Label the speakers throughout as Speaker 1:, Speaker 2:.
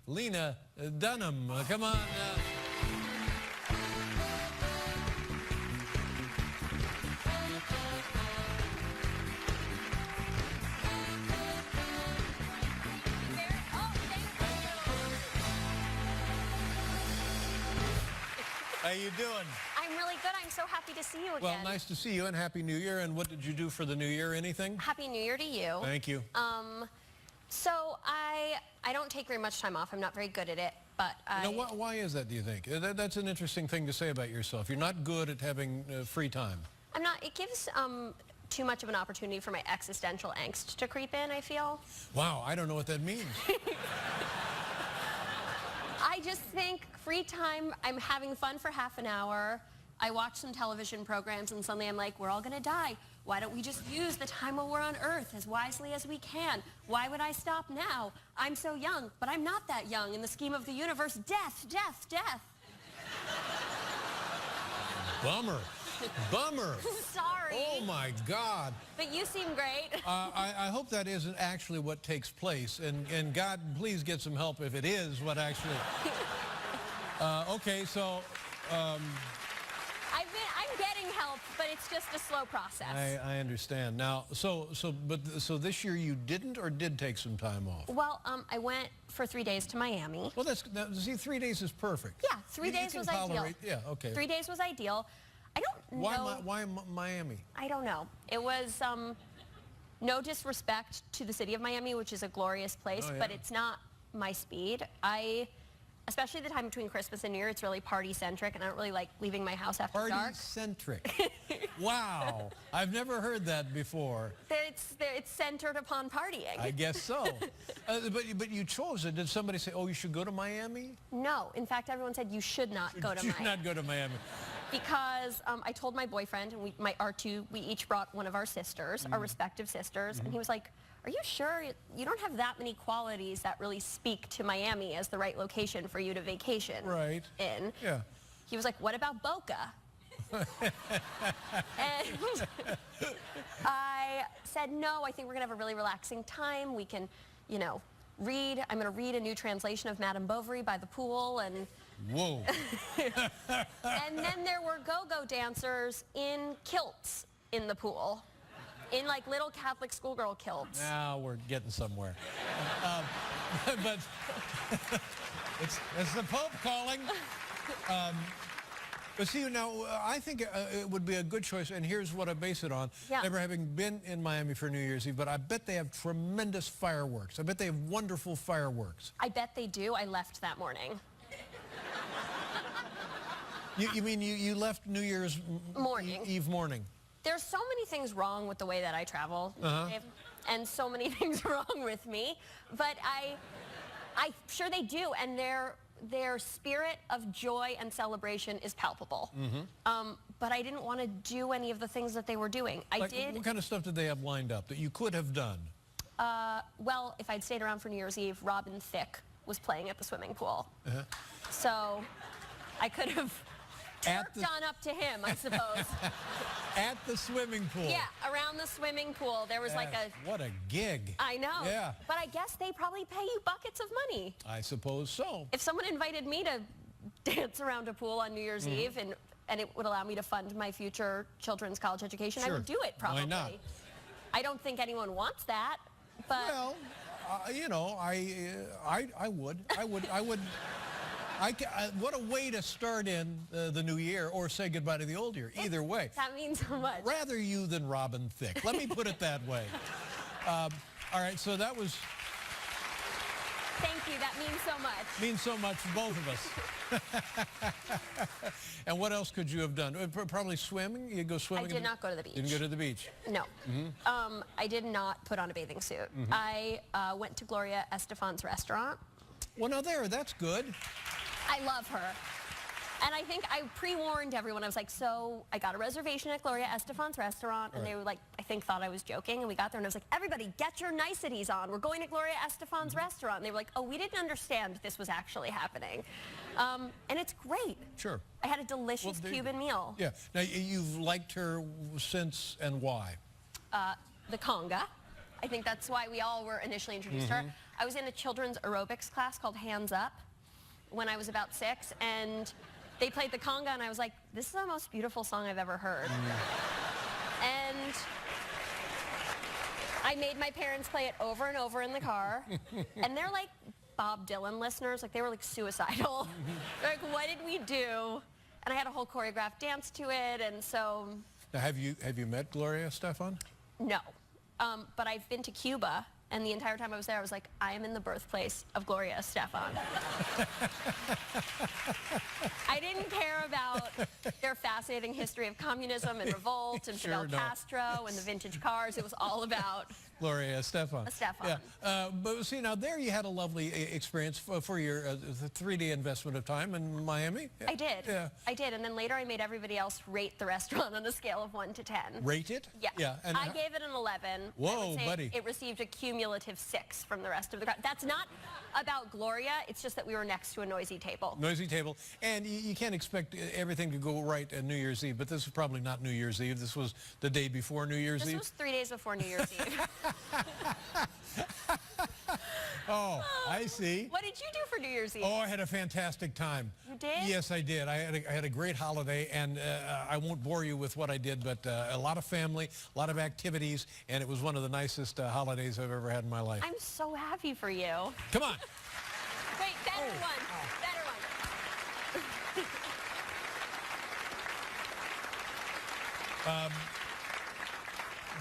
Speaker 1: Lena Dunham. Come on. How you doing?
Speaker 2: I'm really good. I'm so happy to see you again.
Speaker 1: Well, nice to see you, and Happy New Year. And what did you do for the New Year? Anything?
Speaker 2: Happy New Year to you.
Speaker 1: Thank you.
Speaker 2: So I don't take very much time off. I'm not very good at it, but
Speaker 1: Why is that, do you think? That's an interesting thing to say about yourself. You're not good at having free time.
Speaker 2: I'm not. It gives too much of an opportunity for my existential angst to creep in, I feel.
Speaker 1: Wow, I don't know what that means.
Speaker 2: I just think free time, I'm having fun for half an hour. I watch some television programs and suddenly I'm like, we're all gonna die. Why don't we just use the time while we're on Earth as wisely as we can? Why would I stop now? I'm so young, but I'm not that young in the scheme of the universe. Death, death, death.
Speaker 1: Bummer. Bummer.
Speaker 2: Sorry.
Speaker 1: Oh my God.
Speaker 2: But you seem great.
Speaker 1: I hope that isn't actually what takes place, and God, please get some help if it is what actually. Okay, so.
Speaker 2: I'm getting help, but it's just a slow process.
Speaker 1: I understand. Now, so this year you didn't or did take some time off?
Speaker 2: Well, I went for 3 days to Miami.
Speaker 1: Well, see, 3 days is perfect.
Speaker 2: Yeah, 3 days was ideal.
Speaker 1: Yeah, okay.
Speaker 2: 3 days was ideal. I don't know.
Speaker 1: Why Miami?
Speaker 2: I don't know. It was no disrespect to the city of Miami, which is a glorious place, but it's not my speed. Especially the time between Christmas and New Year, it's really party-centric, and I don't really like leaving my house after dark.
Speaker 1: Party-centric. Wow. I've never heard that before.
Speaker 2: It's centered upon partying.
Speaker 1: I guess so. But you chose it. Did somebody say, oh, you should go to Miami?
Speaker 2: No. In fact, everyone said you should not go to Miami.
Speaker 1: Should not go to Miami.
Speaker 2: Because I told my boyfriend, and we each brought one of our sisters, our respective sisters, and he was like, are you sure you don't have that many qualities that really speak to Miami as the right location for you to vacation in?
Speaker 1: Yeah.
Speaker 2: He was like, what about Boca? And I said, no, I think we're going to have a really relaxing time. We can, read. I'm going to read a new translation of Madame Bovary by the pool. And
Speaker 1: whoa.
Speaker 2: And then there were go-go dancers in kilts in the pool. In like little Catholic schoolgirl kilts.
Speaker 1: Now we're getting somewhere. But it's the Pope calling. But see, now I think it would be a good choice, and here's what I base it on.
Speaker 2: Yeah.
Speaker 1: Never having been in Miami for New Year's Eve, but I bet they have tremendous fireworks. I bet they have wonderful fireworks.
Speaker 2: I bet they do. I left that morning.
Speaker 1: You mean you left New Year's Eve morning?
Speaker 2: There's so many things wrong with the way that I travel, Dave, and so many things wrong with me, but I'm sure they do, and their spirit of joy and celebration is palpable. But I didn't want to do any of the things that they were doing.
Speaker 1: What kind of stuff did they have lined up that you could have done?
Speaker 2: Well, if I'd stayed around for New Year's Eve, Robin Thicke was playing at the swimming pool. So I could have worked on up to him, I suppose.
Speaker 1: At the swimming pool?
Speaker 2: Yeah, around the swimming pool. There was
Speaker 1: What a gig.
Speaker 2: I know.
Speaker 1: Yeah.
Speaker 2: But I guess they probably pay you buckets of money.
Speaker 1: I suppose so.
Speaker 2: If someone invited me to dance around a pool on New Year's Eve and it would allow me to fund my future children's college education, I would do it probably.
Speaker 1: Why not?
Speaker 2: I don't think anyone wants that, but...
Speaker 1: Well, I would. What a way to start in the new year or say goodbye to the old year. Either way.
Speaker 2: That means so much.
Speaker 1: Rather you than Robin Thicke. Let me put it that way. All right, so that was...
Speaker 2: Thank you. That means so much.
Speaker 1: Means so much for both of us. And what else could you have done? Probably swimming? You go swimming?
Speaker 2: I did not go to the beach.
Speaker 1: Didn't go to the beach?
Speaker 2: No. I did not put on a bathing suit. I went to Gloria Estefan's restaurant.
Speaker 1: Well, now that's good.
Speaker 2: I love her. And I think I pre-warned everyone. I was like, so I got a reservation at Gloria Estefan's restaurant, and they were like, I think thought I was joking, and we got there, and I was like, everybody, get your niceties on. We're going to Gloria Estefan's restaurant. And they were like, oh, we didn't understand this was actually happening. And it's great.
Speaker 1: Sure.
Speaker 2: I had a delicious Cuban meal.
Speaker 1: Yeah. Now, you've liked her since, and why?
Speaker 2: The conga. I think that's why we all were initially introduced to her. I was in a children's aerobics class called Hands Up when I was about 6, and they played the conga, and I was like, this is the most beautiful song I've ever heard. And I made my parents play it over and over in the car, and they're like Bob Dylan listeners, like they were like suicidal. They're like, what did we do? And I had a whole choreographed dance to it, and so...
Speaker 1: Now, have you met Gloria Estefan?
Speaker 2: No, but I've been to Cuba, and the entire time I was there, I was like, I am in the birthplace of Gloria Estefan. I didn't care about their fascinating history of communism and revolt and Fidel Castro and the vintage cars. It was all about
Speaker 1: Gloria Estefan.
Speaker 2: Estefan.
Speaker 1: Yeah, but see, now there you had a lovely experience for your 3-day investment of time in Miami. Yeah.
Speaker 2: I did.
Speaker 1: Yeah.
Speaker 2: I did, and then later I made everybody else rate the restaurant on a scale of 1 to 10.
Speaker 1: Rate it?
Speaker 2: Yeah.
Speaker 1: Yeah. And
Speaker 2: I gave it an 11.
Speaker 1: Whoa,
Speaker 2: I would say
Speaker 1: buddy.
Speaker 2: It received a cumulative 6 from the rest of the crowd. That's not about Gloria. It's just that we were next to a noisy table.
Speaker 1: Noisy table. And you can't expect everything to go right on New Year's Eve, but this was probably not New Year's Eve. This was the day before New Year's Eve.
Speaker 2: This was 3 days before New Year's Eve.
Speaker 1: Oh, I see.
Speaker 2: What did you do for New Year's Eve?
Speaker 1: Oh, I had a fantastic time.
Speaker 2: You did?
Speaker 1: Yes, I did. I had a great holiday, and I won't bore you with what I did, but a lot of family, a lot of activities, and it was one of the nicest holidays I've ever had in my life.
Speaker 2: I'm so happy for you.
Speaker 1: Come on.
Speaker 2: Wait, better one. Better one.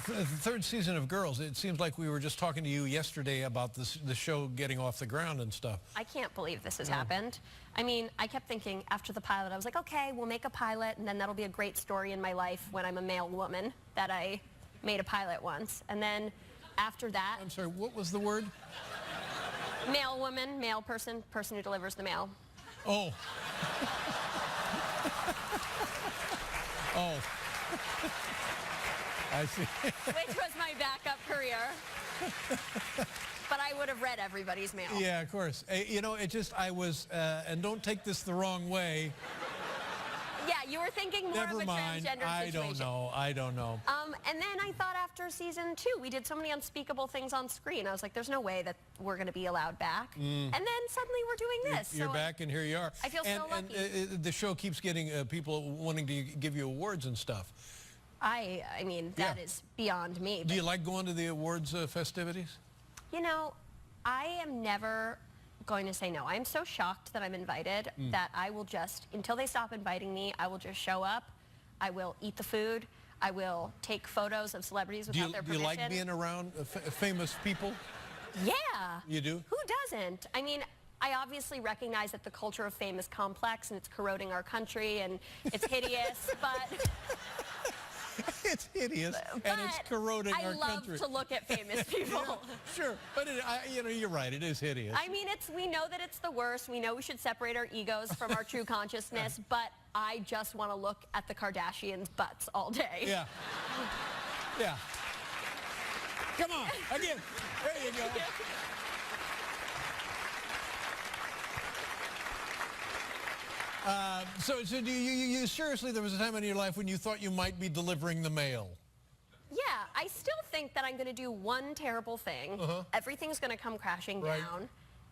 Speaker 1: The third season of Girls, it seems like we were just talking to you yesterday about the show getting off the ground and stuff.
Speaker 2: I can't believe this has happened. I mean, I kept thinking after the pilot, I was like, okay, we'll make a pilot, and then that'll be a great story in my life when I'm a male woman that I made a pilot once. And then after that...
Speaker 1: I'm sorry, what was the word?
Speaker 2: Male woman, male person, person who delivers the mail.
Speaker 1: Oh. Oh. I see.
Speaker 2: Which was my backup career. But I would have read everybody's mail.
Speaker 1: Yeah, of course. You know, I was, and don't take this the wrong way.
Speaker 2: Yeah, you were thinking more
Speaker 1: Never
Speaker 2: of a
Speaker 1: mind.
Speaker 2: transgender
Speaker 1: I
Speaker 2: situation.
Speaker 1: I don't know.
Speaker 2: And then I thought after season 2, we did so many unspeakable things on screen. I was like, there's no way that we're going to be allowed back. And then suddenly we're doing this.
Speaker 1: You're
Speaker 2: so
Speaker 1: back, and here you are.
Speaker 2: I feel so lucky.
Speaker 1: And the show keeps getting people wanting to give you awards and stuff.
Speaker 2: I mean, that is beyond me.
Speaker 1: Do you like going to the awards festivities?
Speaker 2: You know, I am never going to say no. I'm so shocked that I'm invited that I will just, until they stop inviting me, I will just show up. I will eat the food. I will take photos of celebrities without their permission.
Speaker 1: Do you like being around famous people?
Speaker 2: Yeah.
Speaker 1: You do?
Speaker 2: Who doesn't? I mean, I obviously recognize that the culture of fame is complex and it's corroding our country and it's hideous, but...
Speaker 1: It's hideous, and it's corroding our country.
Speaker 2: I love to look at famous people.
Speaker 1: Yeah, sure, but you know, you're right. It is hideous.
Speaker 2: I mean, we know that it's the worst. We know we should separate our egos from our true consciousness, but I just want to look at the Kardashians' butts all day.
Speaker 1: Yeah. Yeah. Come on, again. There you go. So do you seriously, there was a time in your life when you thought you might be delivering the mail?
Speaker 2: Yeah, I still think that I'm going to do one terrible thing. Everything's going to come crashing down.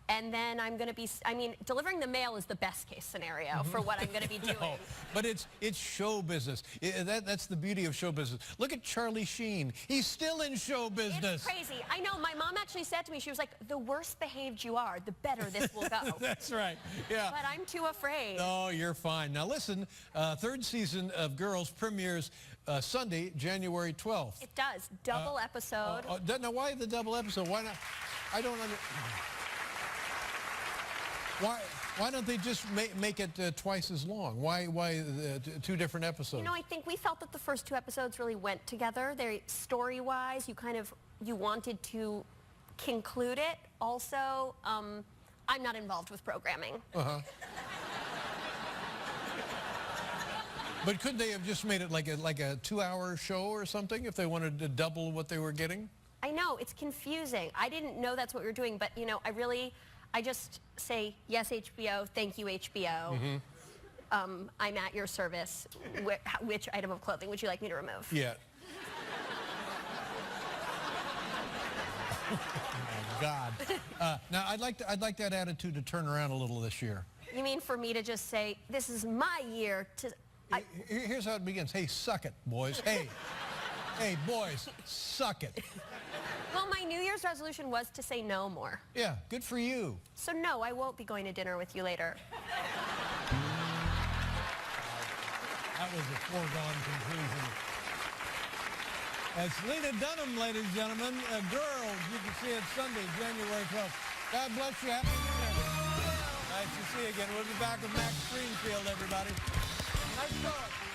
Speaker 2: And then I'm going to be, I mean, delivering the mail is the best case scenario for what I'm going to be doing.
Speaker 1: No, but it's show business. That's the beauty of show business. Look at Charlie Sheen. He's still in show business.
Speaker 2: It's crazy. I know. My mom actually said to me, she was like, the worse behaved you are, the better this will go.
Speaker 1: That's right. Yeah.
Speaker 2: But I'm too afraid.
Speaker 1: No, you're fine. Now listen, third season of Girls premieres Sunday, January 12th.
Speaker 2: It does. Double episode.
Speaker 1: Now why the double episode? Why not? I don't understand. Why don't they just make it twice as long? Why 2 different episodes?
Speaker 2: You know, I think we felt that the first 2 episodes really went together. They story-wise, you wanted to conclude it. Also, I'm not involved with programming.
Speaker 1: But couldn't they have just made it like a 2-hour show or something if they wanted to double what they were getting?
Speaker 2: I know, it's confusing. I didn't know that's what we were doing, but you know, I just say, yes, HBO, thank you, HBO. I'm at your service. Which item of clothing would you like me to remove?
Speaker 1: Yeah. God. Now, I'd like that attitude to turn around a little this year.
Speaker 2: You mean for me to just say, this is my year to...
Speaker 1: Here's how it begins. Hey, suck it, boys. Hey. Hey, boys, suck it.
Speaker 2: Well, my New Year's resolution was to say no more.
Speaker 1: Yeah, good for you.
Speaker 2: So no, I won't be going to dinner with you later.
Speaker 1: That was a foregone conclusion. That's Lena Dunham, ladies and gentlemen. Girls, you can see it Sunday, January 12th. God bless you. Happy New Year. Nice to see you again. We'll be back with Max Greenfield, everybody. Nice talk.